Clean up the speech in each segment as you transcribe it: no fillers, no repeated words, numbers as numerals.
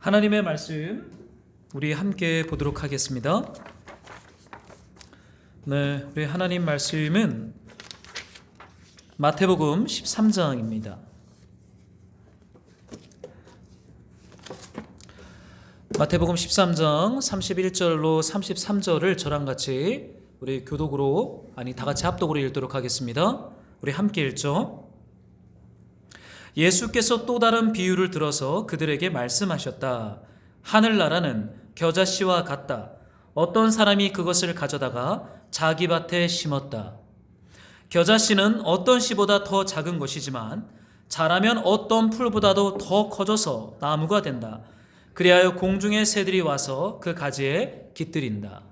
하나님의 말씀 우리 함께 보도록 하겠습니다. 네, 우리 하나님 말씀은 마태복음 13장입니다. 마태복음 13장 31절로 33절을 저랑 같이 우리 교독으로 다 같이 합독으로 읽도록 하겠습니다. 우리 함께 읽죠. 예수께서 또 다른 비유를 들어서 그들에게 말씀하셨다. 하늘나라는 겨자씨와 같다. 어떤 사람이 그것을 가져다가 자기 밭에 심었다. 겨자씨는 어떤 씨보다 더 작은 것이지만 자라면 어떤 풀보다도 더 커져서 나무가 된다. 그리하여 공중의 새들이 와서 그 가지에 깃들인다.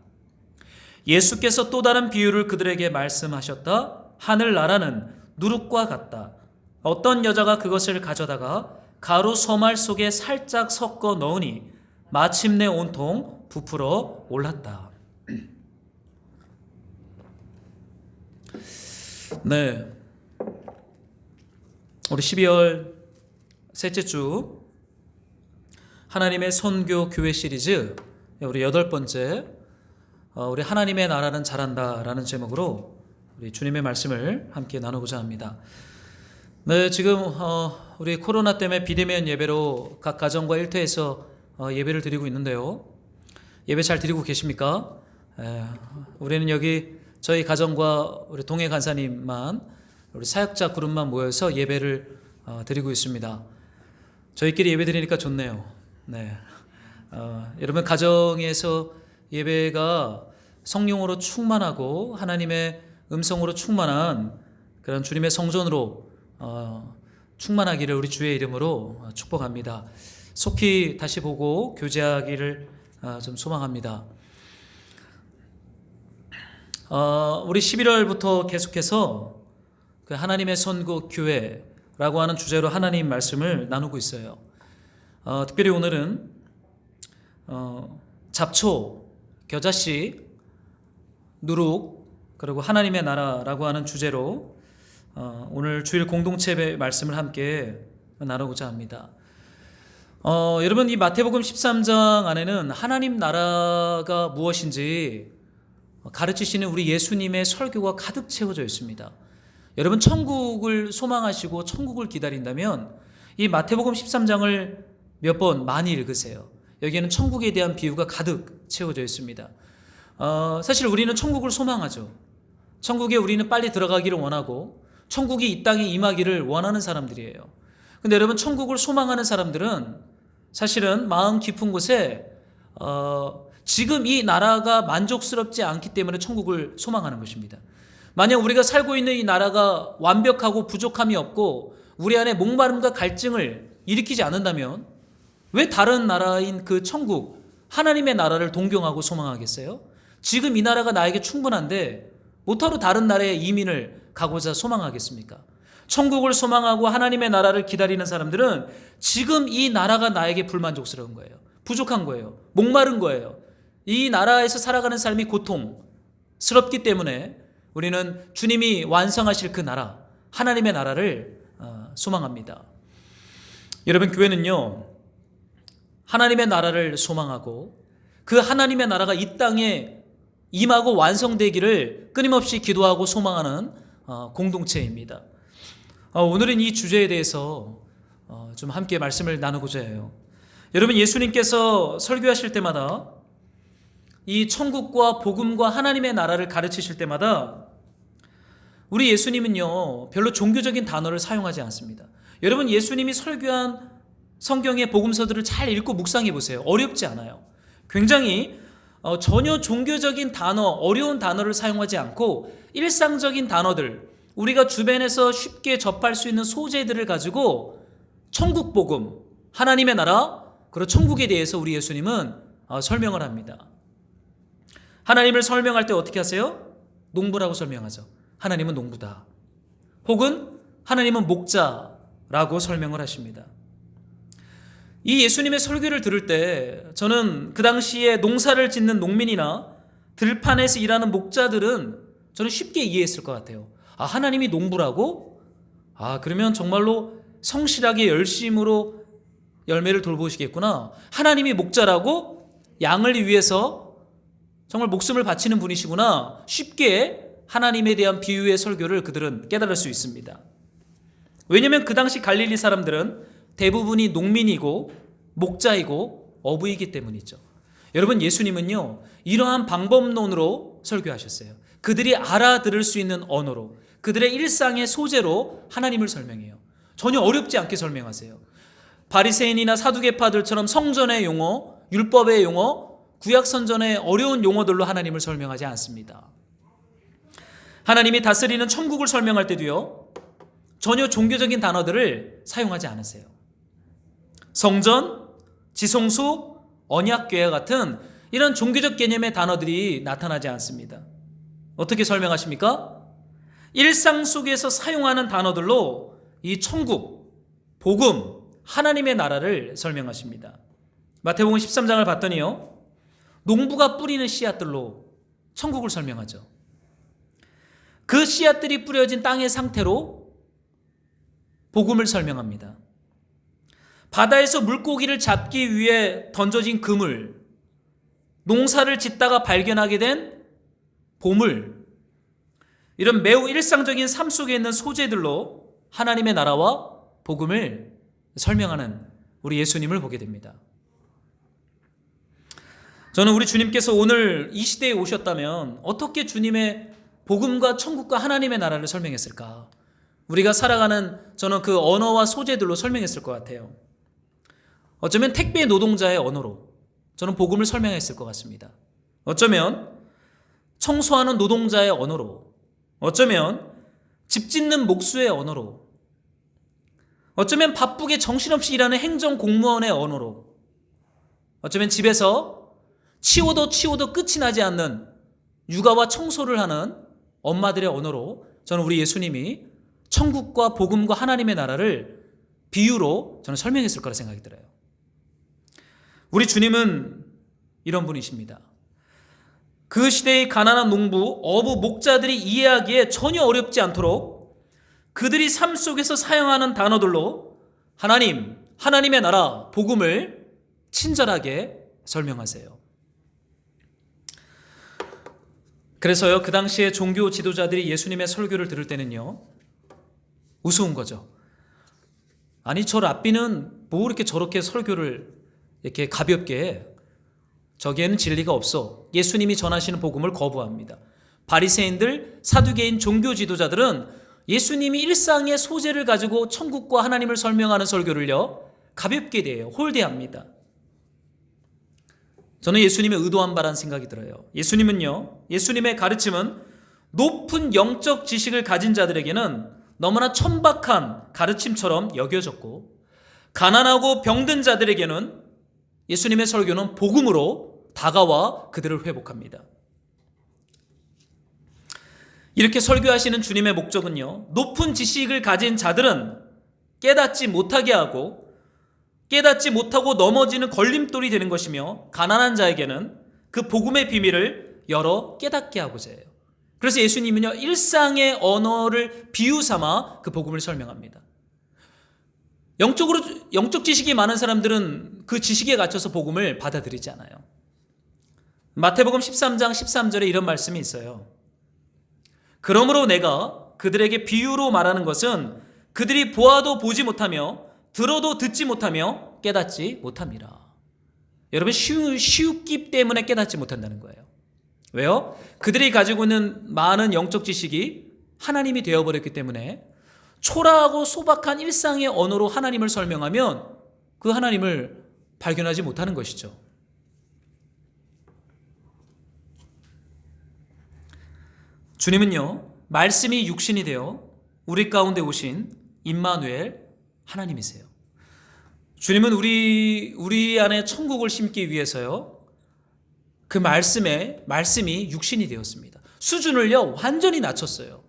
예수께서 또 다른 비유를 그들에게 말씀하셨다. 하늘나라는 누룩과 같다. 어떤 여자가 그것을 가져다가 가루 소말 속에 살짝 섞어 넣으니 마침내 온통 부풀어 올랐다. 네, 우리 12월 셋째 주 하나님의 선교 교회 시리즈 우리 8번째 우리 하나님의 나라는 잘한다라는 제목으로 우리 주님의 말씀을 함께 나누고자 합니다. 네, 지금 우리 코로나 때문에 비대면 예배로 각 가정과 일터에서 예배를 드리고 있는데요. 예배 잘 드리고 계십니까? 우리는 여기 저희 가정과 우리 동해 간사님만 우리 사역자 그룹만 모여서 예배를 드리고 있습니다. 저희끼리 예배 드리니까 좋네요. 네, 여러분 가정에서 예배가 성령으로 충만하고 하나님의 음성으로 충만한 그런 주님의 성전으로 충만하기를 우리 주의 이름으로 축복합니다. 속히 다시 보고 교제하기를 좀 소망합니다. 우리 11월부터 계속해서 그 하나님의 선교 교회라고 하는 주제로 하나님 말씀을 나누고 있어요. 특별히 오늘은 잡초, 겨자씨, 누룩 그리고 하나님의 나라라고 하는 주제로 오늘 주일 공동체 말씀을 함께 나누고자 합니다. 여러분 이 마태복음 13장 안에는 하나님 나라가 무엇인지 가르치시는 우리 예수님의 설교가 가득 채워져 있습니다. 여러분 천국을 소망하시고 천국을 기다린다면 이 마태복음 13장을 몇 번 많이 읽으세요. 여기에는 천국에 대한 비유가 가득 채워져 있습니다. 사실 우리는 천국을 소망하죠. 천국에 우리는 빨리 들어가기를 원하고 천국이 이 땅에 임하기를 원하는 사람들이에요. 근데 여러분 천국을 소망하는 사람들은 사실은 마음 깊은 곳에 지금 이 나라가 만족스럽지 않기 때문에 천국을 소망하는 것입니다. 만약 우리가 살고 있는 이 나라가 완벽하고 부족함이 없고 우리 안에 목마름과 갈증을 일으키지 않는다면 왜 다른 나라인 그 천국 하나님의 나라를 동경하고 소망하겠어요? 지금 이 나라가 나에게 충분한데 뭐하러 다른 나라에 이민을 가고자 소망하겠습니까? 천국을 소망하고 하나님의 나라를 기다리는 사람들은 지금 이 나라가 나에게 불만족스러운 거예요. 부족한 거예요. 목마른 거예요. 이 나라에서 살아가는 삶이 고통스럽기 때문에 우리는 주님이 완성하실 그 나라, 하나님의 나라를 소망합니다. 여러분 교회는요, 하나님의 나라를 소망하고 그 하나님의 나라가 이 땅에 임하고 완성되기를 끊임없이 기도하고 소망하는 공동체입니다. 오늘은 이 주제에 대해서 좀 함께 말씀을 나누고자 해요. 여러분 예수님께서 설교하실 때마다 이 천국과 복음과 하나님의 나라를 가르치실 때마다 우리 예수님은요 별로 종교적인 단어를 사용하지 않습니다. 여러분 예수님이 설교한 성경의 복음서들을 잘 읽고 묵상해 보세요. 어렵지 않아요. 굉장히 전혀 종교적인 단어, 어려운 단어를 사용하지 않고 일상적인 단어들, 우리가 주변에서 쉽게 접할 수 있는 소재들을 가지고 천국 복음, 하나님의 나라, 그리고 천국에 대해서 우리 예수님은 설명을 합니다. 하나님을 설명할 때 어떻게 하세요? 농부라고 설명하죠. 하나님은 농부다. 혹은 하나님은 목자라고 설명을 하십니다. 이 예수님의 설교를 들을 때 저는 그 당시에 농사를 짓는 농민이나 들판에서 일하는 목자들은 저는 쉽게 이해했을 것 같아요. 하나님이 농부라고? 그러면 정말로 성실하게 열심으로 열매를 돌보시겠구나. 하나님이 목자라고 양을 위해서 정말 목숨을 바치는 분이시구나. 쉽게 하나님에 대한 비유의 설교를 그들은 깨달을 수 있습니다. 왜냐하면 그 당시 갈릴리 사람들은 대부분이 농민이고 목자이고 어부이기 때문이죠. 여러분, 예수님은요 이러한 방법론으로 설교하셨어요. 그들이 알아들을 수 있는 언어로, 그들의 일상의 소재로 하나님을 설명해요. 전혀 어렵지 않게 설명하세요. 바리새인이나 사두개파들처럼 성전의 용어, 율법의 용어, 구약선전의 어려운 용어들로 하나님을 설명하지 않습니다. 하나님이 다스리는 천국을 설명할 때도요 전혀 종교적인 단어들을 사용하지 않으세요. 성전, 지성소, 언약궤와 같은 이런 종교적 개념의 단어들이 나타나지 않습니다. 어떻게 설명하십니까? 일상 속에서 사용하는 단어들로 이 천국, 복음, 하나님의 나라를 설명하십니다. 마태복음 13장을 봤더니요 농부가 뿌리는 씨앗들로 천국을 설명하죠. 그 씨앗들이 뿌려진 땅의 상태로 복음을 설명합니다. 바다에서 물고기를 잡기 위해 던져진 그물, 농사를 짓다가 발견하게 된 보물, 이런 매우 일상적인 삶 속에 있는 소재들로 하나님의 나라와 복음을 설명하는 우리 예수님을 보게 됩니다. 저는 우리 주님께서 오늘 이 시대에 오셨다면 어떻게 주님의 복음과 천국과 하나님의 나라를 설명했을까? 우리가 살아가는 저는 그 언어와 소재들로 설명했을 것 같아요. 어쩌면 택배 노동자의 언어로 저는 복음을 설명했을 것 같습니다. 어쩌면 청소하는 노동자의 언어로, 어쩌면 집 짓는 목수의 언어로, 어쩌면 바쁘게 정신없이 일하는 행정 공무원의 언어로, 어쩌면 집에서 치워도 끝이 나지 않는 육아와 청소를 하는 엄마들의 언어로 저는 우리 예수님이 천국과 복음과 하나님의 나라를 비유로 저는 설명했을 거라 생각이 들어요. 우리 주님은 이런 분이십니다. 그 시대의 가난한 농부, 어부, 목자들이 이해하기에 전혀 어렵지 않도록 그들이 삶 속에서 사용하는 단어들로 하나님, 하나님의 나라, 복음을 친절하게 설명하세요. 그래서요, 그 당시에 종교 지도자들이 예수님의 설교를 들을 때는요, 우스운 거죠. 아니, 저 랍비는 뭐 이렇게 저렇게 설교를 이렇게 가볍게 해? 저기에는 진리가 없어. 예수님이 전하시는 복음을 거부합니다. 바리새인들, 사두개인 종교 지도자들은 예수님이 일상의 소재를 가지고 천국과 하나님을 설명하는 설교를요, 가볍게 대해요. 홀대합니다. 저는 예수님의 의도한 바라는 생각이 들어요. 예수님의 가르침은 높은 영적 지식을 가진 자들에게는 너무나 천박한 가르침처럼 여겨졌고, 가난하고 병든 자들에게는 예수님의 설교는 복음으로 다가와 그들을 회복합니다. 이렇게 설교하시는 주님의 목적은요, 높은 지식을 가진 자들은 깨닫지 못하게 하고, 깨닫지 못하고 넘어지는 걸림돌이 되는 것이며, 가난한 자에게는 그 복음의 비밀을 열어 깨닫게 하고자 해요. 그래서 예수님은요, 일상의 언어를 비유 삼아 그 복음을 설명합니다. 영적 지식이 많은 사람들은 그 지식에 갇혀서 복음을 받아들이지 않아요. 마태복음 13장 13절에 이런 말씀이 있어요. 그러므로 내가 그들에게 비유로 말하는 것은 그들이 보아도 보지 못하며 들어도 듣지 못하며 깨닫지 못함이라. 여러분, 쉬우기 때문에 깨닫지 못한다는 거예요. 왜요? 그들이 가지고 있는 많은 영적 지식이 하나님이 되어버렸기 때문에 초라하고 소박한 일상의 언어로 하나님을 설명하면 그 하나님을 발견하지 못하는 것이죠. 주님은요, 말씀이 육신이 되어 우리 가운데 오신 임마누엘 하나님이세요. 주님은 우리 안에 천국을 심기 위해서요, 그 말씀이 육신이 되었습니다. 수준을요 완전히 낮췄어요.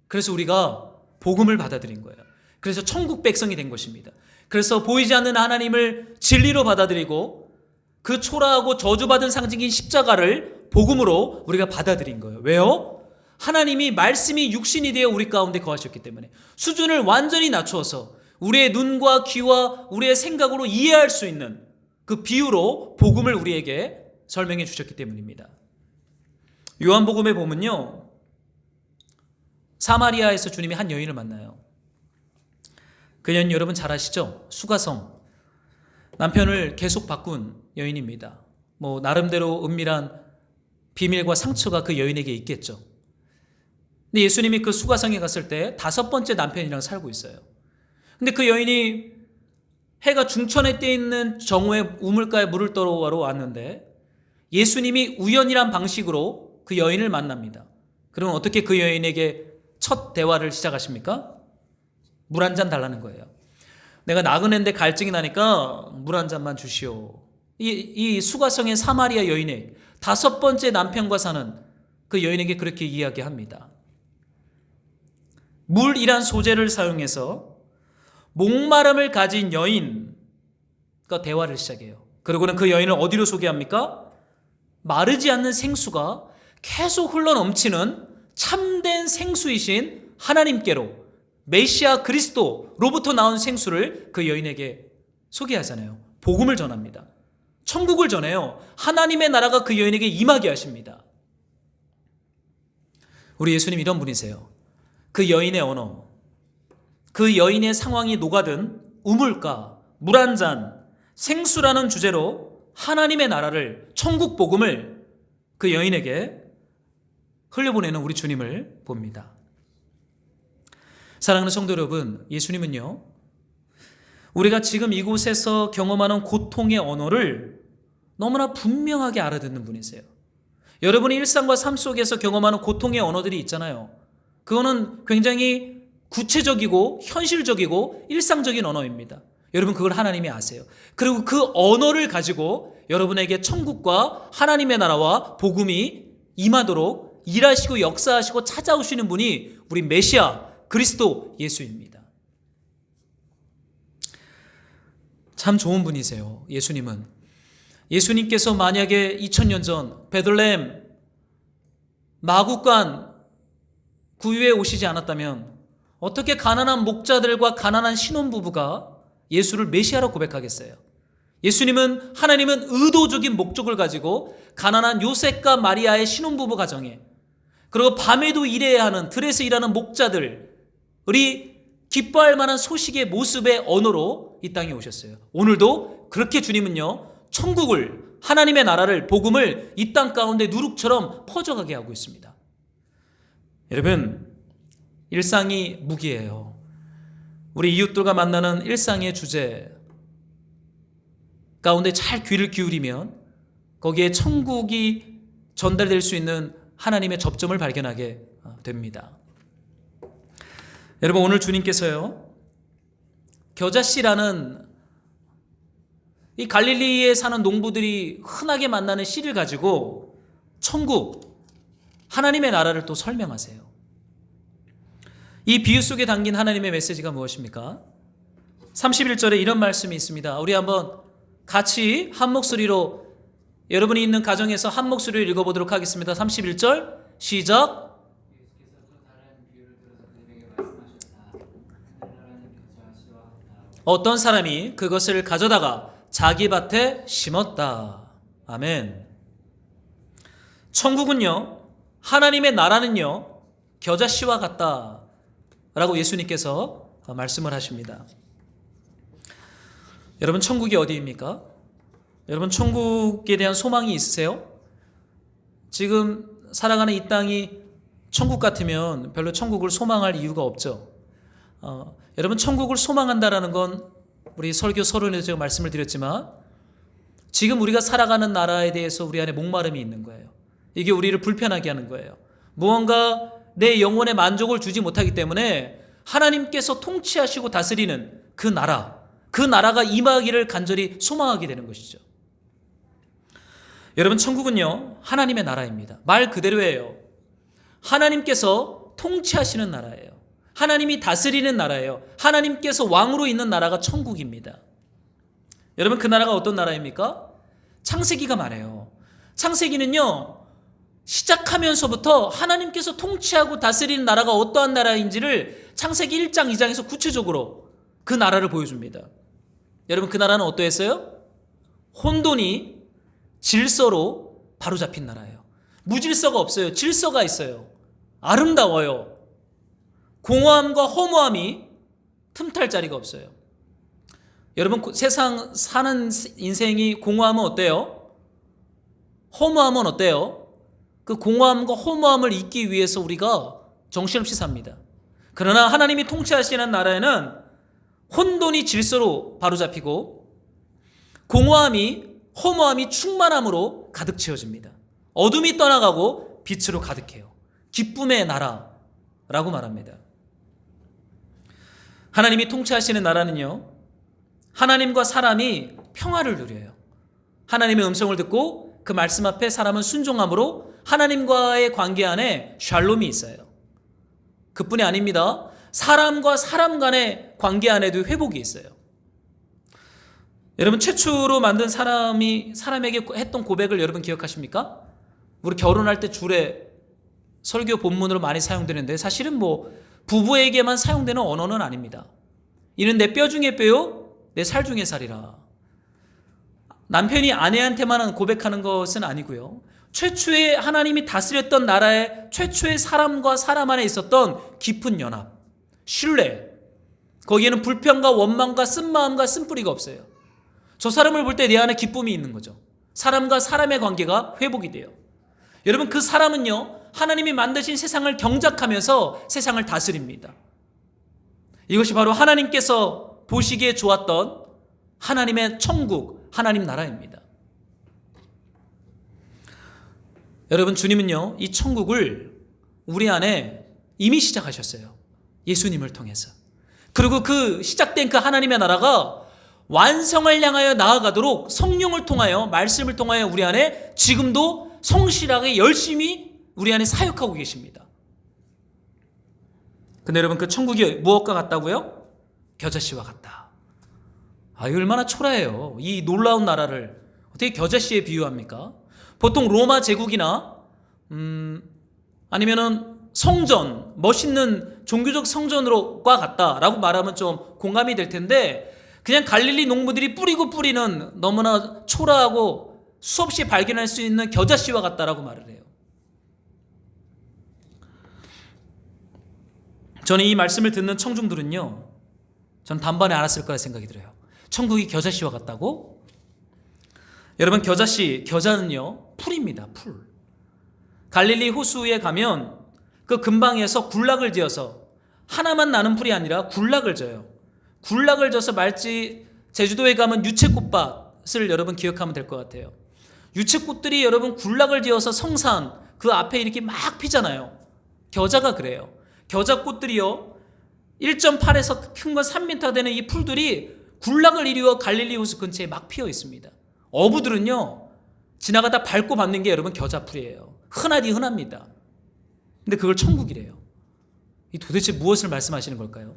그래서 우리가 복음을 받아들인 거예요. 그래서 천국 백성이 된 것입니다. 그래서 보이지 않는 하나님을 진리로 받아들이고 그 초라하고 저주받은 상징인 십자가를 복음으로 우리가 받아들인 거예요. 왜요? 하나님이 말씀이 육신이 되어 우리 가운데 거하셨기 때문에 수준을 완전히 낮추어서 우리의 눈과 귀와 우리의 생각으로 이해할 수 있는 그 비유로 복음을 우리에게 설명해 주셨기 때문입니다. 요한복음에 보면요, 사마리아에서 주님이 한 여인을 만나요. 그 여인 여러분 잘 아시죠? 수가성, 남편을 계속 바꾼 여인입니다. 나름대로 은밀한 비밀과 상처가 그 여인에게 있겠죠. 근데 예수님이 그 수가성에 갔을 때 5번째 남편이랑 살고 있어요. 근데 그 여인이 해가 중천에 떠 있는 정오에 우물가에 물을 떠러 왔는데 예수님이 우연이란 방식으로 그 여인을 만납니다. 그러면 어떻게 그 여인에게 첫 대화를 시작하십니까? 물 한 잔 달라는 거예요. 내가 나그네인데 갈증이 나니까 물 한 잔만 주시오. 이 수가성의 사마리아 여인의 5번째 남편과 사는 그 여인에게 그렇게 이야기합니다. 물이란 소재를 사용해서 목마름을 가진 여인과 대화를 시작해요. 그리고는 그 여인을 어디로 소개합니까? 마르지 않는 생수가 계속 흘러넘치는 참된 생수이신 하나님께로, 메시아 그리스도로부터 나온 생수를 그 여인에게 소개하잖아요. 복음을 전합니다. 천국을 전해요. 하나님의 나라가 그 여인에게 임하게 하십니다. 우리 예수님 이런 분이세요. 그 여인의 언어, 그 여인의 상황이 녹아든 우물가, 물 한 잔, 생수라는 주제로 하나님의 나라를, 천국 복음을 그 여인에게 흘려보내는 우리 주님을 봅니다. 사랑하는 성도 여러분, 예수님은요, 우리가 지금 이곳에서 경험하는 고통의 언어를 너무나 분명하게 알아듣는 분이세요. 여러분이 일상과 삶 속에서 경험하는 고통의 언어들이 있잖아요. 그거는 굉장히 구체적이고 현실적이고 일상적인 언어입니다. 여러분 그걸 하나님이 아세요. 그리고 그 언어를 가지고 여러분에게 천국과 하나님의 나라와 복음이 임하도록 일하시고 역사하시고 찾아오시는 분이 우리 메시아 그리스도 예수입니다. 참 좋은 분이세요. 예수님께서 만약에 2000년 전 베들레헴 마구간 구유에 오시지 않았다면 어떻게 가난한 목자들과 가난한 신혼부부가 예수를 메시아로 고백하겠어요? 하나님은 의도적인 목적을 가지고 가난한 요셉과 마리아의 신혼부부 가정에, 그리고 밤에도 일해야 하는 들에서 일하는 목자들이 기뻐할 만한 소식의 모습의 언어로 이 땅에 오셨어요. 오늘도 그렇게 주님은요, 천국을, 하나님의 나라를, 복음을 이 땅 가운데 누룩처럼 퍼져가게 하고 있습니다. 여러분, 일상이 무기예요. 우리 이웃들과 만나는 일상의 주제 가운데 잘 귀를 기울이면 거기에 천국이 전달될 수 있는 하나님의 접점을 발견하게 됩니다. 여러분, 오늘 주님께서요, 겨자씨라는 이 갈릴리에 사는 농부들이 흔하게 만나는 씨를 가지고 천국, 하나님의 나라를 또 설명하세요. 이 비유 속에 담긴 하나님의 메시지가 무엇입니까? 31절에 이런 말씀이 있습니다. 우리 한번 같이 한 목소리로, 여러분이 있는 가정에서 한 목소리로 읽어보도록 하겠습니다. 31절 시작. 어떤 사람이 그것을 가져다가 자기 밭에 심었다. 아멘. 천국은요, 하나님의 나라는요, 겨자씨와 같다 라고 예수님께서 말씀을 하십니다. 여러분, 천국이 어디입니까? 여러분, 천국에 대한 소망이 있으세요? 지금 살아가는 이 땅이 천국 같으면 별로 천국을 소망할 이유가 없죠. 여러분, 천국을 소망한다라는 건 우리 설교 서론에서 제가 말씀을 드렸지만 지금 우리가 살아가는 나라에 대해서 우리 안에 목마름이 있는 거예요. 이게 우리를 불편하게 하는 거예요. 무언가 내 영혼에 만족을 주지 못하기 때문에 하나님께서 통치하시고 다스리는 그 나라가 임하기를 간절히 소망하게 되는 것이죠. 여러분, 천국은요, 하나님의 나라입니다. 말 그대로예요. 하나님께서 통치하시는 나라예요. 하나님이 다스리는 나라예요. 하나님께서 왕으로 있는 나라가 천국입니다. 여러분, 그 나라가 어떤 나라입니까? 창세기가 말해요. 창세기는요, 시작하면서부터 하나님께서 통치하고 다스리는 나라가 어떠한 나라인지를 창세기 1장, 2장에서 구체적으로 그 나라를 보여줍니다. 여러분, 그 나라는 어떠했어요? 혼돈이 질서로 바로잡힌 나라예요. 무질서가 없어요. 질서가 있어요. 아름다워요. 공허함과 허무함이 틈탈 자리가 없어요. 여러분, 세상 사는 인생이 공허하면 어때요? 허무하면 어때요? 그 공허함과 허무함을 잊기 위해서 우리가 정신없이 삽니다. 그러나 하나님이 통치하시는 나라에는 혼돈이 질서로 바로잡히고 공허함이 허무함이 충만함으로 가득 채워집니다. 어둠이 떠나가고 빛으로 가득해요. 기쁨의 나라라고 말합니다. 하나님이 통치하시는 나라는요, 하나님과 사람이 평화를 누려요. 하나님의 음성을 듣고 그 말씀 앞에 사람은 순종함으로 하나님과의 관계 안에 샬롬이 있어요. 그뿐이 아닙니다. 사람과 사람 간의 관계 안에도 회복이 있어요. 여러분, 최초로 만든 사람에게 했던 고백을 여러분 기억하십니까? 우리 결혼할 때 줄에 설교 본문으로 많이 사용되는데 사실은 부부에게만 사용되는 언어는 아닙니다. 이는 내 뼈 중에 뼈요 내 살 중에 살이라. 남편이 아내한테만 고백하는 것은 아니고요. 최초의 하나님이 다스렸던 나라의 최초의 사람과 사람 안에 있었던 깊은 연합, 신뢰, 거기에는 불평과 원망과 쓴마음과 쓴뿌리가 없어요. 저 사람을 볼 때 내 안에 기쁨이 있는 거죠. 사람과 사람의 관계가 회복이 돼요. 여러분, 그 사람은요, 하나님이 만드신 세상을 경작하면서 세상을 다스립니다. 이것이 바로 하나님께서 보시기에 좋았던 하나님의 천국, 하나님 나라입니다. 여러분, 주님은요, 이 천국을 우리 안에 이미 시작하셨어요. 예수님을 통해서. 그리고 그 시작된 그 하나님의 나라가 완성을 향하여 나아가도록 성령을 통하여, 말씀을 통하여 우리 안에 지금도 성실하게 열심히 우리 안에 사역하고 계십니다. 근데 여러분, 그 천국이 무엇과 같다고요? 겨자씨와 같다. 얼마나 초라해요. 이 놀라운 나라를 어떻게 겨자씨에 비유합니까? 보통 로마 제국이나 아니면은 성전, 멋있는 종교적 성전으로과 같다라고 말하면 좀 공감이 될 텐데, 그냥 갈릴리 농부들이 뿌리고 뿌리는 너무나 초라하고 수없이 발견할 수 있는 겨자씨와 같다라고 말을 해요. 저는 이 말씀을 듣는 청중들은요, 전 단번에 알았을 거라 생각이 들어요. 천국이 겨자씨와 같다고? 여러분, 겨자는요, 풀입니다. 풀. 갈릴리 호수에 가면 그 근방에서 굴락을 지어서 하나만 나는 풀이 아니라 굴락을 져요. 굴락을 져서 말지, 제주도에 가면 유채꽃밭을 여러분 기억하면 될 것 같아요. 유채꽃들이 여러분 굴락을 지어서 성산 그 앞에 이렇게 막 피잖아요. 겨자가 그래요. 겨자꽃들이요, 1.8에서 큰 건 3m 되는 이 풀들이 굴락을 이루어 갈릴리 호수 근처에 막 피어 있습니다. 어부들은요, 지나가다 밟고 밟는 게 여러분 겨자풀이에요. 흔합니다. 근데 그걸 천국이래요. 이 도대체 무엇을 말씀하시는 걸까요?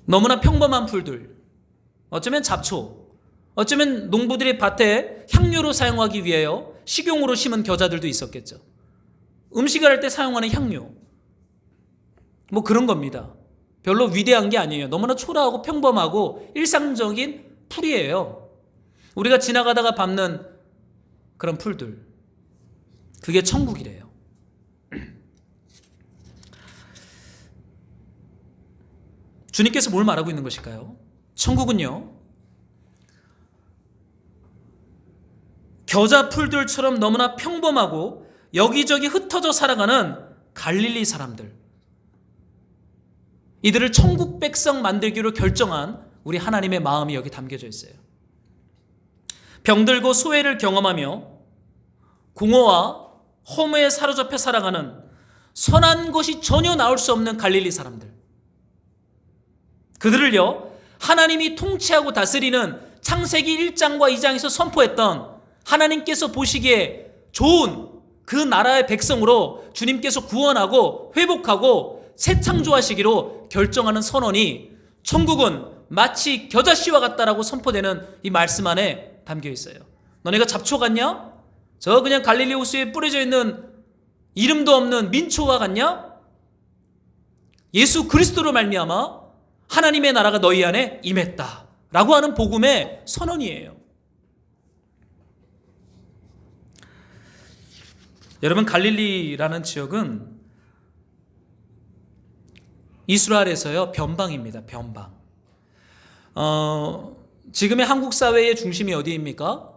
너무나 평범한 풀들, 어쩌면 잡초, 어쩌면 농부들의 밭에 향료로 사용하기 위하여 식용으로 심은 겨자들도 있었겠죠. 음식을 할 때 사용하는 향료, 그런 겁니다. 별로 위대한 게 아니에요. 너무나 초라하고 평범하고 일상적인 풀이에요. 우리가 지나가다가 밟는 그런 풀들, 그게 천국이래요. 주님께서 뭘 말하고 있는 것일까요? 천국은요, 겨자 풀들처럼 너무나 평범하고 여기저기 흩어져 살아가는 갈릴리 사람들, 이들을 천국 백성 만들기로 결정한 우리 하나님의 마음이 여기 담겨져 있어요. 병들고 소외를 경험하며 공허와 허무에 사로잡혀 살아가는 선한 것이 전혀 나올 수 없는 갈릴리 사람들, 그들을요, 하나님이 통치하고 다스리는 창세기 1장과 2장에서 선포했던 하나님께서 보시기에 좋은 그 나라의 백성으로 주님께서 구원하고 회복하고 새 창조하시기로 결정하는 선언이 천국은 마치 겨자씨와 같다라고 선포되는 이 말씀 안에 담겨 있어요. 너네가 잡초 같냐? 저 그냥 갈릴리 호수에 뿌려져 있는 이름도 없는 민초와 같냐? 예수 그리스도로 말미암아 하나님의 나라가 너희 안에 임했다라고 하는 복음의 선언이에요. 여러분, 갈릴리라는 지역은 이스라엘에서요 변방입니다. 변방. 지금의 한국 사회의 중심이 어디입니까?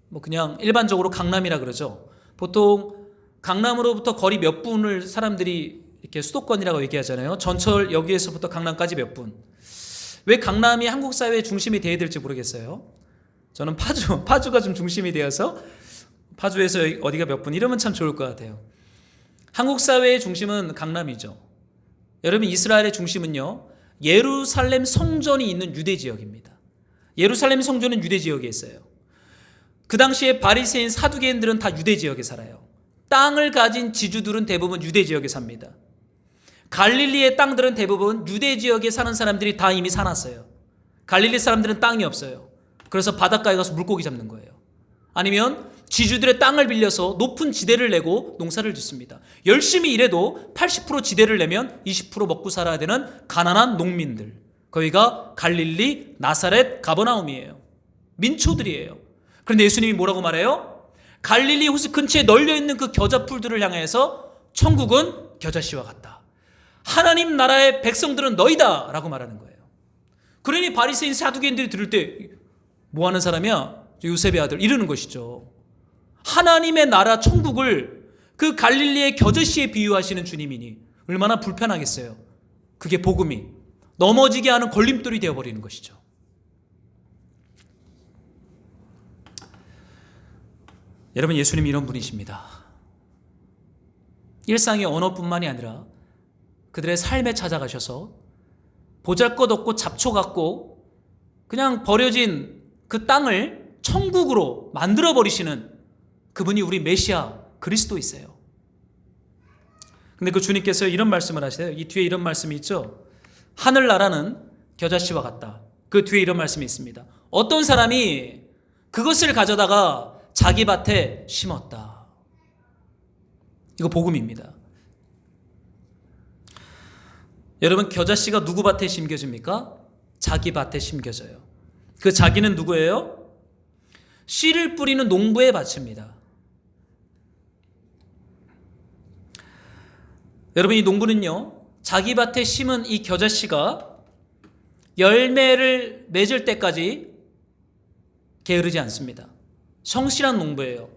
뭐 그냥 일반적으로 강남이라 그러죠. 보통 강남으로부터 거리 몇 분을 사람들이 이렇게 수도권이라고 얘기하잖아요. 전철역에서부터 강남까지 몇 분. 왜 강남이 한국 사회의 중심이 되어야 될지 모르겠어요. 저는 파주가 좀 중심이 되어서 파주에서 어디가 몇 분 이러면 참 좋을 것 같아요. 한국 사회의 중심은 강남이죠. 여러분, 이스라엘의 중심은요 예루살렘 성전이 있는 유대 지역입니다. 예루살렘 성전은 유대 지역에 있어요. 그 당시에 바리새인 사두개인들은 다 유대 지역에 살아요. 땅을 가진 지주들은 대부분 유대 지역에 삽니다. 갈릴리의 땅들은 대부분 유대 지역에 사는 사람들이 다 이미 사놨어요. 갈릴리 사람들은 땅이 없어요. 그래서 바닷가에 가서 물고기 잡는 거예요. 아니면 지주들의 땅을 빌려서 높은 지대를 내고 농사를 짓습니다. 열심히 일해도 80% 지대를 내면 20% 먹고 살아야 되는 가난한 농민들. 거기가 갈릴리, 나사렛, 가버나움이에요. 민초들이에요. 그런데 예수님이 뭐라고 말해요? 갈릴리 호수 근처에 널려있는 그 겨자풀들을 향해서 천국은 겨자씨와 같다. 하나님 나라의 백성들은 너희다 라고 말하는 거예요. 그러니 바리새인 사두개인들이 들을 때 뭐하는 사람이야? 요셉의 아들 이러는 것이죠. 하나님의 나라 천국을 그 갈릴리의 겨자씨에 비유하시는 주님이니 얼마나 불편하겠어요. 그게 복음이 넘어지게 하는 걸림돌이 되어버리는 것이죠. 여러분, 예수님이 이런 분이십니다. 일상의 언어뿐만이 아니라 그들의 삶에 찾아가셔서 보잘것없고 잡초 같고 그냥 버려진 그 땅을 천국으로 만들어버리시는 그분이 우리 메시아 그리스도이세요. 근데 그 주님께서 이런 말씀을 하세요. 이 뒤에 이런 말씀이 있죠. 하늘나라는 겨자씨와 같다. 그 뒤에 이런 말씀이 있습니다. 어떤 사람이 그것을 가져다가 자기 밭에 심었다. 이거 복음입니다. 여러분, 겨자씨가 누구 밭에 심겨집니까? 자기 밭에 심겨져요. 그 자기는 누구예요? 씨를 뿌리는 농부의 밭입니다. 여러분, 이 농부는요 자기 밭에 심은 이 겨자씨가 열매를 맺을 때까지 게으르지 않습니다. 성실한 농부예요.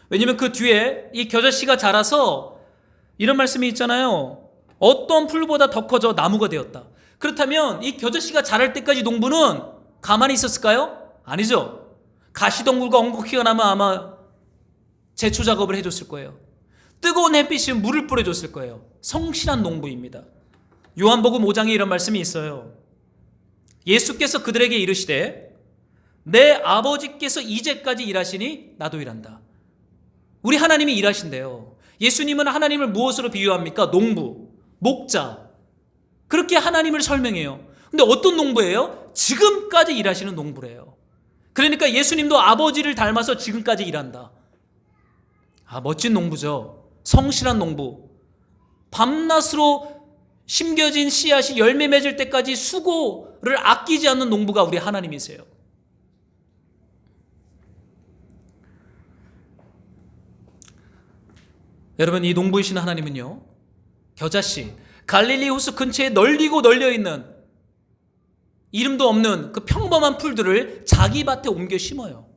왜냐하면 그 뒤에 이 겨자씨가 자라서 이런 말씀이 있잖아요. 어떤 풀보다 더 커져 나무가 되었다. 그렇다면 이 겨자씨가 자랄 때까지 농부는 가만히 있었을까요? 아니죠. 가시덩굴과 엉겅퀴가 나면 아마 제초 작업을 해줬을 거예요. 뜨거운 햇빛이 물을 뿌려줬을 거예요. 성실한 농부입니다. 요한복음 5장에 이런 말씀이 있어요. 예수께서 그들에게 이르시되 내 아버지께서 이제까지 일하시니 나도 일한다. 우리 하나님이 일하신대요. 예수님은 하나님을 무엇으로 비유합니까? 농부, 목자. 그렇게 하나님을 설명해요. 근데 어떤 농부예요? 지금까지 일하시는 농부래요. 그러니까 예수님도 아버지를 닮아서 지금까지 일한다. 멋진 농부죠. 성실한 농부. 밤낮으로 심겨진 씨앗이 열매 맺을 때까지 수고를 아끼지 않는 농부가 우리 하나님이세요. 여러분, 이 농부이신 하나님은요 겨자씨, 갈릴리 호수 근처에 널리고 널려있는 이름도 없는 그 평범한 풀들을 자기 밭에 옮겨 심어요.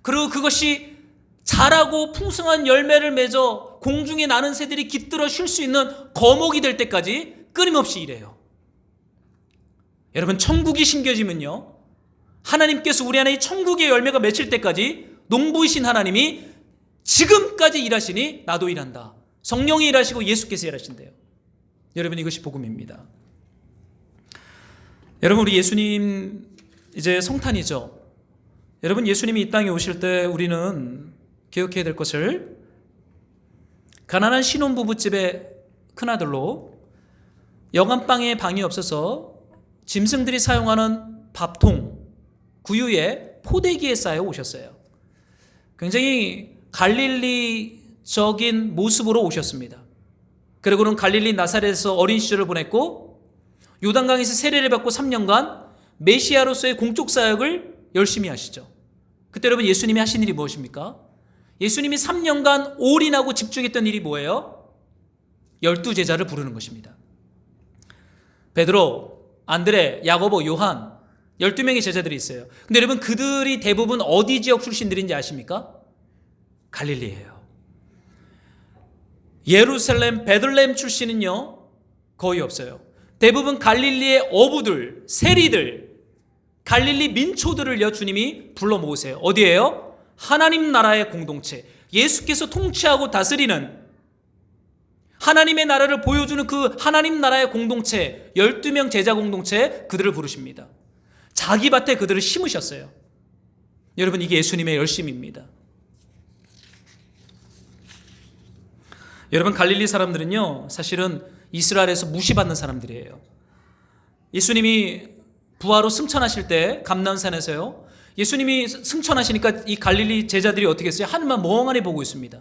그리고 그것이 자라고 풍성한 열매를 맺어 공중에 나는 새들이 깃들어 쉴 수 있는 거목이 될 때까지 끊임없이 일해요. 여러분, 천국이 심겨지면요 하나님께서 우리 안에 이 천국의 열매가 맺힐 때까지 농부이신 하나님이 지금까지 일하시니 나도 일한다. 성령이 일하시고 예수께서 일하신대요. 여러분, 이것이 복음입니다. 여러분, 우리 예수님 이제 성탄이죠. 여러분, 예수님이 이 땅에 오실 때 우리는 기억해야 될 것을, 가난한 신혼부부집의 큰아들로 여간방에 방이 없어서 짐승들이 사용하는 밥통, 구유에 포대기에 쌓여 오셨어요. 굉장히 갈릴리적인 모습으로 오셨습니다. 그리고는 갈릴리 나사렛에서 어린 시절을 보냈고 요단강에서 세례를 받고 3년간 메시아로서의 공적 사역을 열심히 하시죠. 그때 여러분 예수님이 하신 일이 무엇입니까? 예수님이 3년간 올인하고 집중했던 일이 뭐예요? 12제자를 부르는 것입니다. 베드로, 안드레, 야고보, 요한 12명의 제자들이 있어요. 근데 여러분 그들이 대부분 어디 지역 출신들인지 아십니까? 갈릴리예요. 예루살렘, 베들레헴 출신은요 거의 없어요. 대부분 갈릴리의 어부들, 세리들, 갈릴리 민초들을요 주님이 불러 모으세요. 어디예요? 하나님 나라의 공동체, 예수께서 통치하고 다스리는 하나님의 나라를 보여주는 그 하나님 나라의 공동체, 12명 제자 공동체, 그들을 부르십니다. 자기 밭에 그들을 심으셨어요. 여러분 이게 예수님의 열심입니다. 여러분 갈릴리 사람들은요 사실은 이스라엘에서 무시받는 사람들이에요. 예수님이 부하로 승천하실 때 감난산에서요, 예수님이 승천하시니까 이 갈릴리 제자들이 어떻게 했어요? 하늘만 멍하니 보고 있습니다.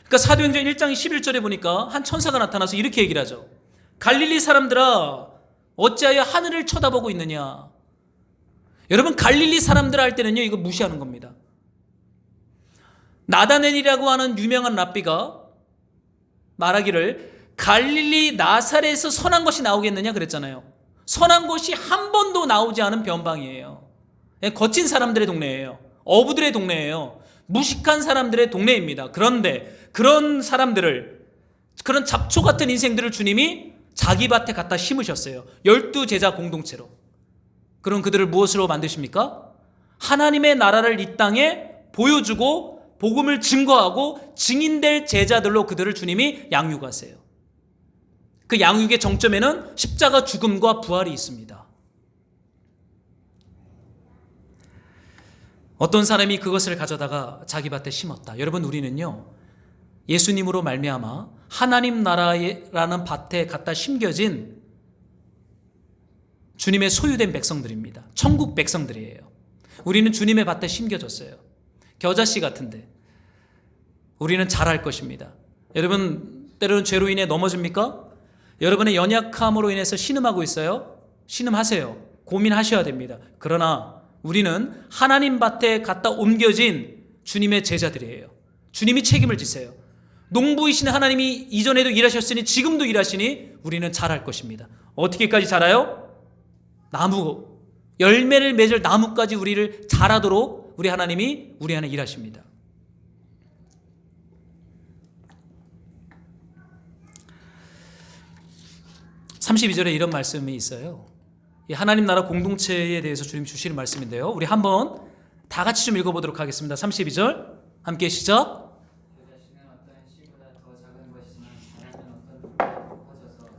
그러니까 사도행전 1장 11절에 보니까 한 천사가 나타나서 이렇게 얘기를 하죠. 갈릴리 사람들아 어찌하여 하늘을 쳐다보고 있느냐. 여러분 갈릴리 사람들 할 때는요 이거 무시하는 겁니다. 나다넬이라고 하는 유명한 랍비가 말하기를 갈릴리 나사렛에서 선한 것이 나오겠느냐 그랬잖아요. 선한 것이 한 번도 나오지 않은 변방이에요. 거친 사람들의 동네예요. 어부들의 동네예요. 무식한 사람들의 동네입니다. 그런데 그런 사람들을, 그런 잡초 같은 인생들을 주님이 자기 밭에 갖다 심으셨어요. 12제자 공동체로. 그럼 그들을 무엇으로 만드십니까? 하나님의 나라를 이 땅에 보여주고 복음을 증거하고 증인될 제자들로 그들을 주님이 양육하세요. 그 양육의 정점에는 십자가 죽음과 부활이 있습니다. 어떤 사람이 그것을 가져다가 자기 밭에 심었다. 여러분 우리는요 예수님으로 말미암아 하나님 나라라는 밭에 갖다 심겨진 주님의 소유된 백성들입니다. 천국 백성들이에요. 우리는 주님의 밭에 심겨졌어요. 겨자씨 같은데 우리는 잘할 것입니다. 여러분 때로는 죄로 인해 넘어집니까? 여러분의 연약함으로 인해서 신음하고 있어요? 신음하세요. 고민하셔야 됩니다. 그러나 우리는 하나님 밭에 갖다 옮겨진 주님의 제자들이에요. 주님이 책임을 지세요. 농부이신 하나님이 이전에도 일하셨으니 지금도 일하시니 우리는 잘할 것입니다. 어떻게까지 자라요? 나무, 열매를 맺을 나무까지 우리를 자라도록 우리 하나님이 우리 안에 일하십니다. (32절에) 이런 말씀이 있어요. 이 하나님 나라 공동체에 대해서 주님 주시는 말씀인데요, 우리 한번 다 같이 좀 읽어보도록 하겠습니다. 32절 함께 시작.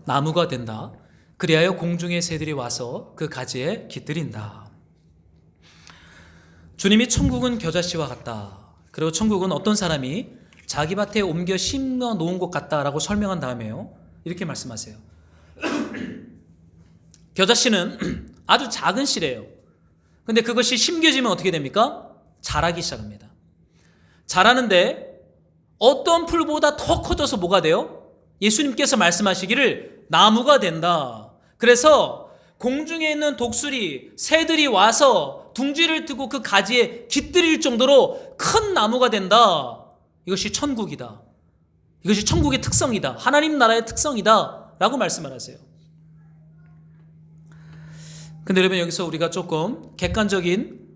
나무가 된다. 그리하여 공중의 새들이 와서 그 가지에 깃들인다. 주님이 천국은 겨자씨와 같다. 그리고 천국은 어떤 사람이 자기 밭에 옮겨 심어 놓은 것 같다라고 설명한 다음에요, 이렇게 말씀하세요. 겨자씨는 아주 작은 씨래요. 근데 그것이 심겨지면 어떻게 됩니까? 자라기 시작합니다. 자라는데 어떤 풀보다 더 커져서 뭐가 돼요? 예수님께서 말씀하시기를 나무가 된다. 그래서 공중에 있는 독수리, 새들이 와서 둥지를 트고 그 가지에 깃들일 정도로 큰 나무가 된다. 이것이 천국이다. 이것이 천국의 특성이다. 하나님 나라의 특성이다 라고 말씀을 하세요. 근데 여러분 여기서 우리가 조금 객관적인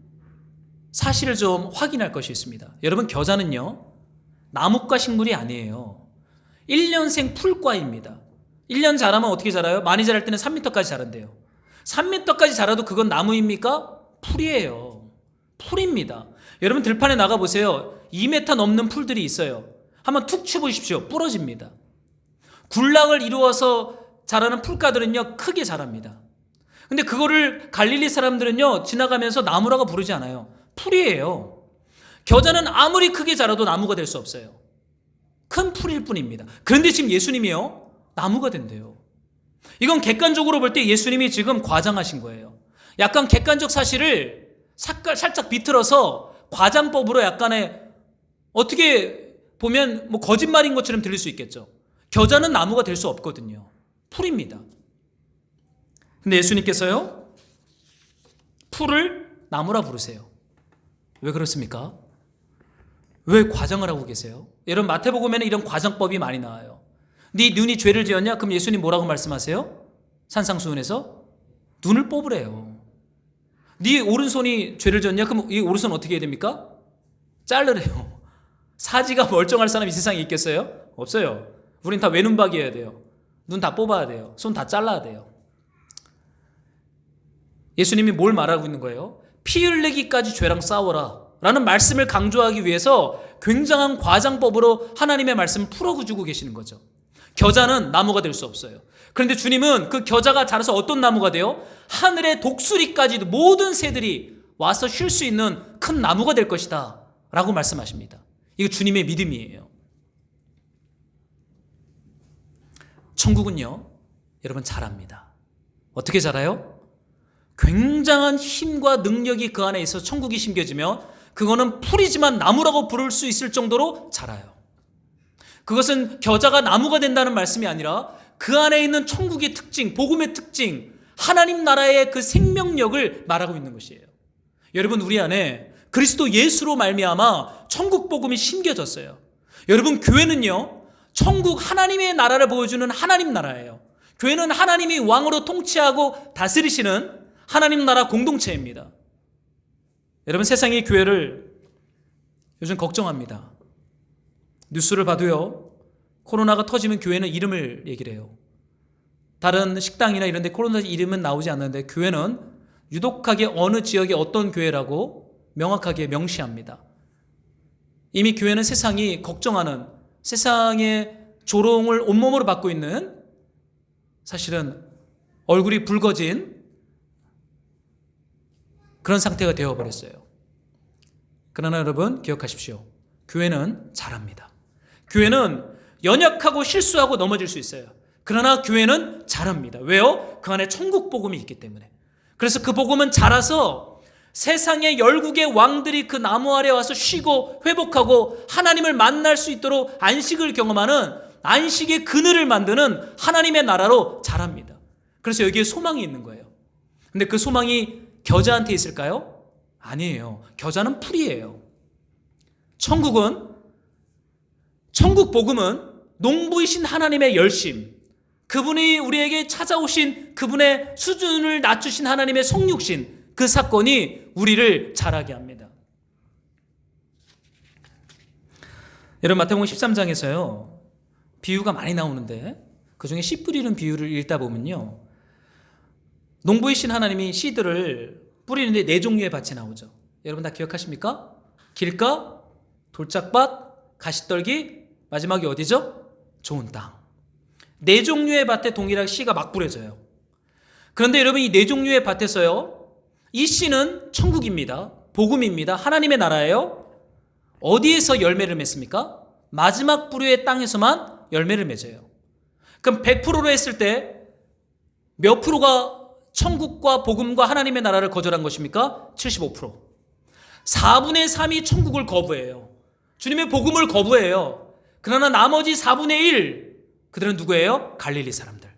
사실을 좀 확인할 것이 있습니다. 여러분 겨자는요 나무과 식물이 아니에요. 1년생 풀과입니다. 1년 자라면 어떻게 자라요? 많이 자랄 때는 3m까지 자란대요. 3m까지 자라도 그건 나무입니까? 풀이에요. 풀입니다. 여러분 들판에 나가보세요. 2m 넘는 풀들이 있어요. 한번 툭 쳐보십시오. 부러집니다. 군락을 이루어서 자라는 풀가들은요 크게 자랍니다. 근데 그거를 갈릴리 사람들은요 지나가면서 나무라고 부르지 않아요. 풀이에요. 겨자는 아무리 크게 자라도 나무가 될 수 없어요. 큰 풀일 뿐입니다. 그런데 지금 예수님이요 나무가 된대요. 이건 객관적으로 볼 때 예수님이 지금 과장하신 거예요. 약간 객관적 사실을 살짝 비틀어서 과장법으로 약간의 어떻게 보면 뭐 거짓말인 것처럼 들릴 수 있겠죠. 겨자는 나무가 될 수 없거든요. 풀입니다. 근데 예수님께서요, 풀을 나무라 부르세요. 왜 그렇습니까? 왜 과장을 하고 계세요? 여러분, 마태복음에는 이런 과장법이 많이 나와요. 네 눈이 죄를 지었냐? 그럼 예수님 뭐라고 말씀하세요? 산상수훈에서 눈을 뽑으래요. 네 오른손이 죄를 지었냐? 그럼 이 오른손 어떻게 해야 됩니까? 자르래요. 사지가 멀쩡할 사람이 이 세상에 있겠어요? 없어요. 우린 다 외눈박이어야 돼요. 눈 다 뽑아야 돼요. 손 다 잘라야 돼요. 예수님이 뭘 말하고 있는 거예요? 피 흘리기까지 죄랑 싸워라 라는 말씀을 강조하기 위해서 굉장한 과장법으로 하나님의 말씀을 풀어주고 계시는 거죠. 겨자는 나무가 될 수 없어요. 그런데 주님은 그 겨자가 자라서 어떤 나무가 돼요? 하늘의 독수리까지도 모든 새들이 와서 쉴 수 있는 큰 나무가 될 것이다 라고 말씀하십니다. 이거 주님의 믿음이에요. 천국은요, 여러분 자랍니다. 어떻게 자라요? 굉장한 힘과 능력이 그 안에 있어 천국이 심겨지면 그거는 풀이지만 나무라고 부를 수 있을 정도로 자라요. 그것은 겨자가 나무가 된다는 말씀이 아니라 그 안에 있는 천국의 특징, 복음의 특징, 하나님 나라의 그 생명력을 말하고 있는 것이에요. 여러분, 우리 안에 그리스도 예수로 말미암아 천국 복음이 심겨졌어요. 여러분, 교회는요, 천국 하나님의 나라를 보여주는 하나님 나라예요. 교회는 하나님이 왕으로 통치하고 다스리시는 하나님 나라 공동체입니다. 여러분, 세상의 교회를 요즘 걱정합니다. 뉴스를 봐도요, 코로나가 터지면 교회는 이름을 얘기를 해요. 다른 식당이나 이런 데 코로나 이름은 나오지 않는데 교회는 유독하게 어느 지역의 어떤 교회라고 명확하게 명시합니다. 이미 교회는 세상이 걱정하는, 세상의 조롱을 온몸으로 받고 있는, 사실은 얼굴이 붉어진 그런 상태가 되어버렸어요. 그러나 여러분, 기억하십시오. 교회는 잘합니다. 교회는 연약하고 실수하고 넘어질 수 있어요. 그러나 교회는 잘합니다. 왜요? 그 안에 천국 복음이 있기 때문에. 그래서 그 복음은 자라서 세상의 열국의 왕들이 그 나무 아래 와서 쉬고 회복하고 하나님을 만날 수 있도록 안식을 경험하는 안식의 그늘을 만드는 하나님의 나라로 자랍니다. 그래서 여기에 소망이 있는 거예요. 근데 그 소망이 겨자한테 있을까요? 아니에요. 겨자는 풀이에요. 천국 복음은 농부이신 하나님의 열심, 그분이 우리에게 찾아오신 그분의 수준을 낮추신 하나님의 성육신, 그 사건이 우리를 자라게 합니다. 여러분, 마태복음 13장에서요 비유가 많이 나오는데 그중에 씨 뿌리는 비유를 읽다 보면요, 농부이신 하나님이 씨들을 뿌리는데 네 종류의 밭이 나오죠. 여러분 다 기억하십니까? 길가, 돌짝밭, 가시떨기, 마지막이 어디죠? 좋은 땅. 네 종류의 밭에 동일하게 씨가 막 뿌려져요. 그런데 여러분, 이 네 종류의 밭에서요, 이 씨는 천국입니다. 복음입니다. 하나님의 나라예요. 어디에서 열매를 맺습니까? 마지막 부류의 땅에서만 열매를 맺어요. 그럼 100%로 했을 때 몇 프로가 천국과 복음과 하나님의 나라를 거절한 것입니까? 75%. 4분의 3이 천국을 거부해요. 주님의 복음을 거부해요. 그러나 나머지 4분의 1, 그들은 누구예요? 갈릴리 사람들.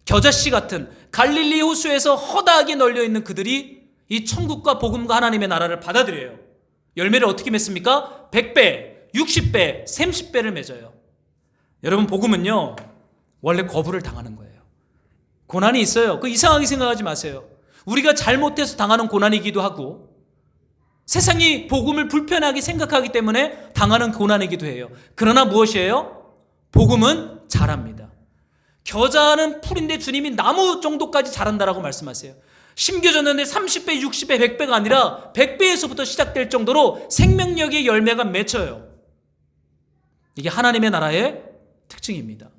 겨자씨 같은 갈릴리 호수에서 허다하게 널려있는 그들이 이 천국과 복음과 하나님의 나라를 받아들여요. 열매를 어떻게 맺습니까? 100배, 60배, 30배를 맺어요. 여러분, 복음은요, 원래 거부를 당하는 거예요. 고난이 있어요. 그 이상하게 생각하지 마세요. 우리가 잘못해서 당하는 고난이기도 하고, 세상이 복음을 불편하게 생각하기 때문에 당하는 고난이기도 해요. 그러나 무엇이에요? 복음은 자랍니다. 겨자는 풀인데 주님이 나무 정도까지 자란다라고 말씀하세요. 심겨졌는데 30배, 60배, 100배가 아니라 100배에서부터 시작될 정도로 생명력의 열매가 맺혀요. 이게 하나님의 나라의 특징입니다.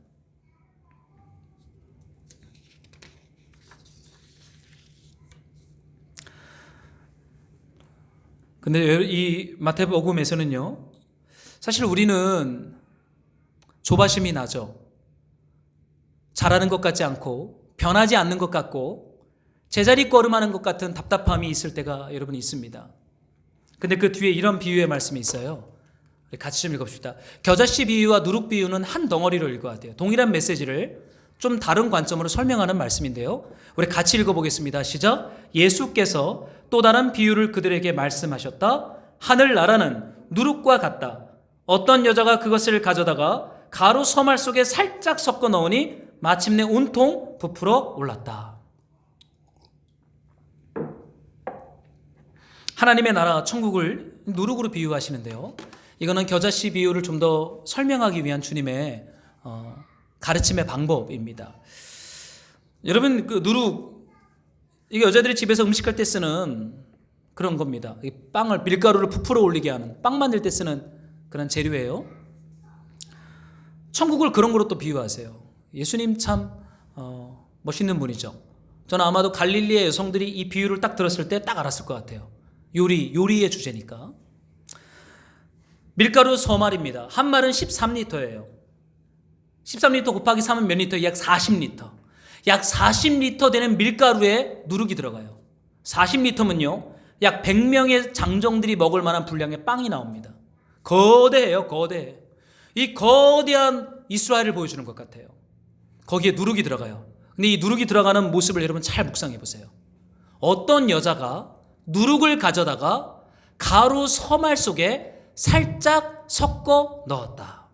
근데 이 마태복음에서는요, 사실 우리는 조바심이 나죠. 잘하는 것 같지 않고 변하지 않는 것 같고 제자리 걸음하는 것 같은 답답함이 있을 때가 여러분 있습니다. 근데 그 뒤에 이런 비유의 말씀이 있어요. 같이 좀 읽어봅시다. 겨자씨 비유와 누룩 비유는 한 덩어리로 읽어야 돼요. 동일한 메시지를 좀 다른 관점으로 설명하는 말씀인데요. 우리 같이 읽어보겠습니다. 시작. 예수께서 또 다른 비유를 그들에게 말씀하셨다. 하늘나라는 누룩과 같다. 어떤 여자가 그것을 가져다가 가루 서말 속에 살짝 섞어 넣으니 마침내 온통 부풀어 올랐다. 하나님의 나라 천국을 누룩으로 비유하시는데요. 이거는 겨자씨 비유를 좀 더 설명하기 위한 주님의 가르침의 방법입니다. 여러분, 그 누룩, 이게 여자들이 집에서 음식할 때 쓰는 그런 겁니다. 이 빵을, 밀가루를 부풀어 올리게 하는, 빵 만들 때 쓰는 그런 재료예요. 천국을 그런 거로 또 비유하세요. 예수님 참 멋있는 분이죠. 저는 아마도 갈릴리의 여성들이 이 비유를 딱 들었을 때 딱 알았을 것 같아요. 요리의 주제니까. 밀가루 서말입니다. 한 말은 13리터예요. 13리터 곱하기 3은 몇 리터? 약 40리터. 약 40리터 되는 밀가루에 누룩이 들어가요. 40리터면요, 약 100명의 장정들이 먹을 만한 분량의 빵이 나옵니다. 거대해요, 거대해. 이 거대한 이스라엘을 보여주는 것 같아요. 거기에 누룩이 들어가요. 근데 이 누룩이 들어가는 모습을 여러분 잘 묵상해 보세요. 어떤 여자가 누룩을 가져다가 가루 서말 속에 살짝 섞어 넣었다.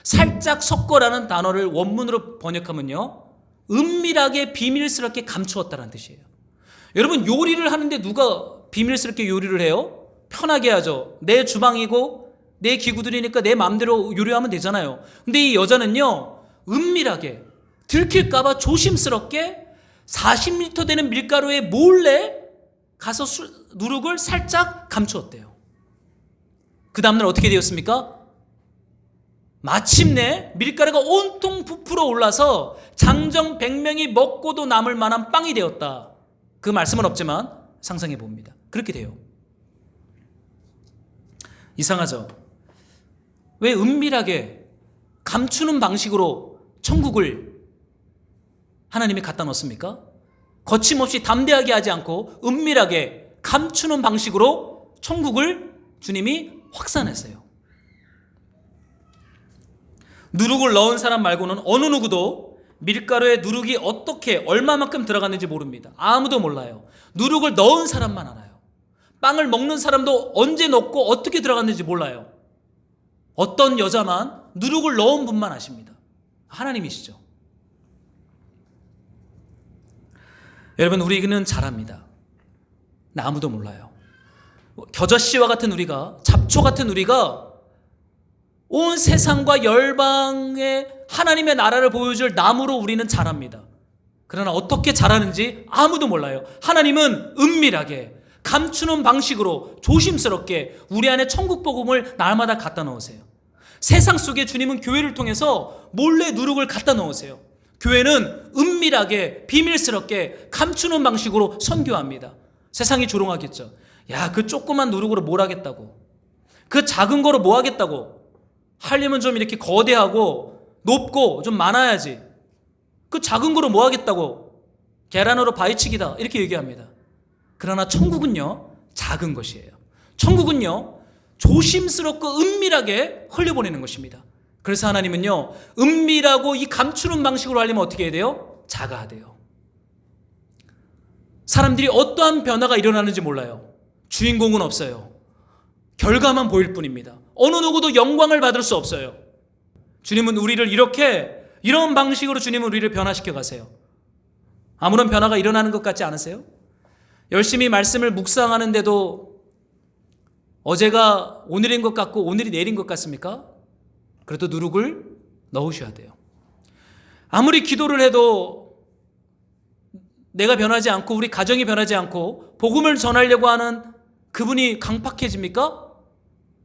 살짝 섞어라는 단어를 원문으로 번역하면요, 은밀하게 비밀스럽게 감추었다는 뜻이에요. 여러분, 요리를 하는데 누가 비밀스럽게 요리를 해요? 편하게 하죠. 내 주방이고 내 기구들이니까 내 마음대로 요리하면 되잖아요. 근데 이 여자는요, 은밀하게 들킬까봐 조심스럽게 40리터 되는 밀가루에 몰래 가서 누룩을 살짝 감추었대요. 그 다음날 어떻게 되었습니까? 마침내 밀가루가 온통 부풀어 올라서 장정 100명이 먹고도 남을 만한 빵이 되었다. 그 말씀은 없지만 상상해 봅니다. 그렇게 돼요. 이상하죠? 왜 은밀하게 감추는 방식으로 천국을 하나님이 갖다 놓습니까? 거침없이 담대하게 하지 않고 은밀하게 감추는 방식으로 천국을 주님이 확산했어요. 누룩을 넣은 사람 말고는 어느 누구도 밀가루에 누룩이 어떻게 얼마만큼 들어갔는지 모릅니다. 아무도 몰라요. 누룩을 넣은 사람만 알아요. 빵을 먹는 사람도 언제 넣고 어떻게 들어갔는지 몰라요. 어떤 여자만 누룩을 넣은 분만 아십니다. 하나님이시죠. 여러분, 우리는 잘합니다. 나 아무도 몰라요. 겨자씨와 같은 우리가, 잡초 같은 우리가 온 세상과 열방에 하나님의 나라를 보여줄 나무로 우리는 잘합니다. 그러나 어떻게 잘하는지 아무도 몰라요. 하나님은 은밀하게 감추는 방식으로 조심스럽게 우리 안에 천국 복음을 날마다 갖다 넣으세요. 세상 속에 주님은 교회를 통해서 몰래 누룩을 갖다 넣으세요. 교회는 은밀하게 비밀스럽게 감추는 방식으로 선교합니다. 세상이 조롱하겠죠. 야, 그 조그만 누룩으로 뭘 하겠다고, 그 작은 거로 뭐 하겠다고, 하려면 좀 이렇게 거대하고 높고 좀 많아야지, 그 작은 거로 뭐 하겠다고, 계란으로 바위치기다, 이렇게 얘기합니다. 그러나 천국은요, 작은 것이에요. 천국은요, 조심스럽고 은밀하게 흘려보내는 것입니다. 그래서 하나님은요, 은밀하고 이 감추는 방식으로 하려면 어떻게 해야 돼요? 작아야 돼요. 사람들이 어떠한 변화가 일어나는지 몰라요. 주인공은 없어요. 결과만 보일 뿐입니다. 어느 누구도 영광을 받을 수 없어요. 주님은 우리를 이런 방식으로 주님은 우리를 변화시켜 가세요. 아무런 변화가 일어나는 것 같지 않으세요? 열심히 말씀을 묵상하는데도 어제가 오늘인 것 같고 오늘이 내일인 것 같습니까? 그래도 누룩을 넣으셔야 돼요. 아무리 기도를 해도 내가 변하지 않고 우리 가정이 변하지 않고 복음을 전하려고 하는 그분이 강팍해집니까?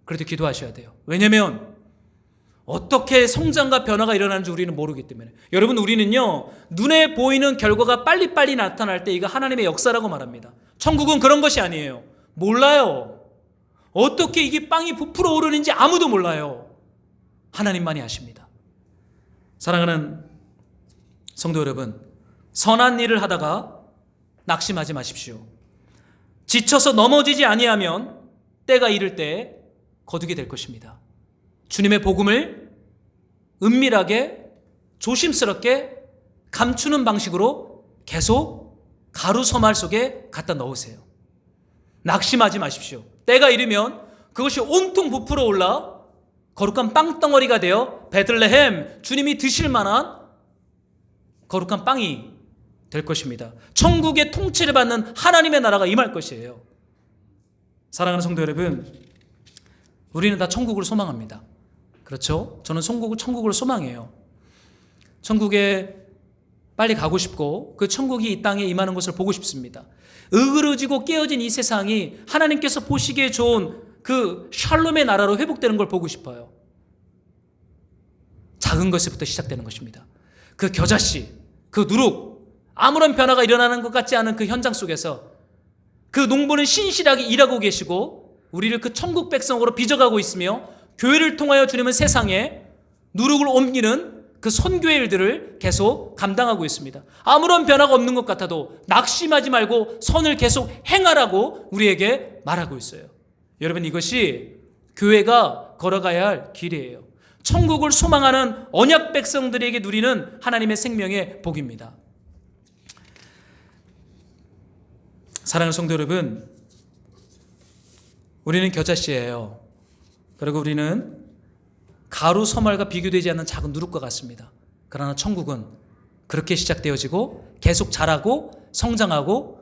그래도 기도하셔야 돼요. 왜냐하면 어떻게 성장과 변화가 일어나는지 우리는 모르기 때문에. 여러분, 우리는요, 눈에 보이는 결과가 빨리빨리 나타날 때 이거 하나님의 역사라고 말합니다. 천국은 그런 것이 아니에요. 몰라요. 어떻게 이게 빵이 부풀어 오르는지 아무도 몰라요. 하나님만이 아십니다. 사랑하는 성도 여러분, 선한 일을 하다가 낙심하지 마십시오. 지쳐서 넘어지지 아니하면 때가 이를 때 거두게 될 것입니다. 주님의 복음을 은밀하게 조심스럽게 감추는 방식으로 계속 가루 서말 속에 갖다 넣으세요. 낙심하지 마십시오. 때가 이르면 그것이 온통 부풀어 올라 거룩한 빵덩어리가 되어 베들레헴, 주님이 드실 만한 거룩한 빵이 될 것입니다. 천국의 통치를 받는 하나님의 나라가 임할 것이에요. 사랑하는 성도 여러분, 우리는 다 천국을 소망합니다. 그렇죠? 저는 천국을 소망해요. 천국에 빨리 가고 싶고 그 천국이 이 땅에 임하는 것을 보고 싶습니다. 으그러지고 깨어진 이 세상이 하나님께서 보시기에 좋은 그 샬롬의 나라로 회복되는 걸 보고 싶어요. 작은 것에부터 시작되는 것입니다. 그 겨자씨, 그 누룩, 아무런 변화가 일어나는 것 같지 않은 그 현장 속에서 그 농부는 신실하게 일하고 계시고 우리를 그 천국 백성으로 빚어가고 있으며 교회를 통하여 주님은 세상에 누룩을 옮기는 그 선교의 일들을 계속 감당하고 있습니다. 아무런 변화가 없는 것 같아도 낙심하지 말고 선을 계속 행하라고 우리에게 말하고 있어요. 여러분, 이것이 교회가 걸어가야 할 길이에요. 천국을 소망하는 언약 백성들에게 누리는 하나님의 생명의 복입니다. 사랑하는 성도 여러분, 우리는 겨자씨예요. 그리고 우리는 가루 서말과 비교되지 않는 작은 누룩과 같습니다. 그러나 천국은 그렇게 시작되어지고 계속 자라고 성장하고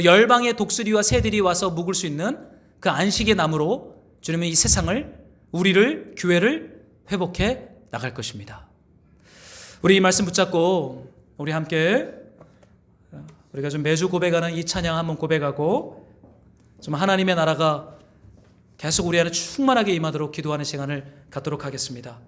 열방의 독수리와 새들이 와서 묵을 수 있는 그 안식의 나무로 주님은 이 세상을, 우리를, 교회를 회복해 나갈 것입니다. 우리 이 말씀 붙잡고 우리 함께 우리가 좀 매주 고백하는 이 찬양 한번 고백하고 좀 하나님의 나라가 계속 우리 안에 충만하게 임하도록 기도하는 시간을 갖도록 하겠습니다.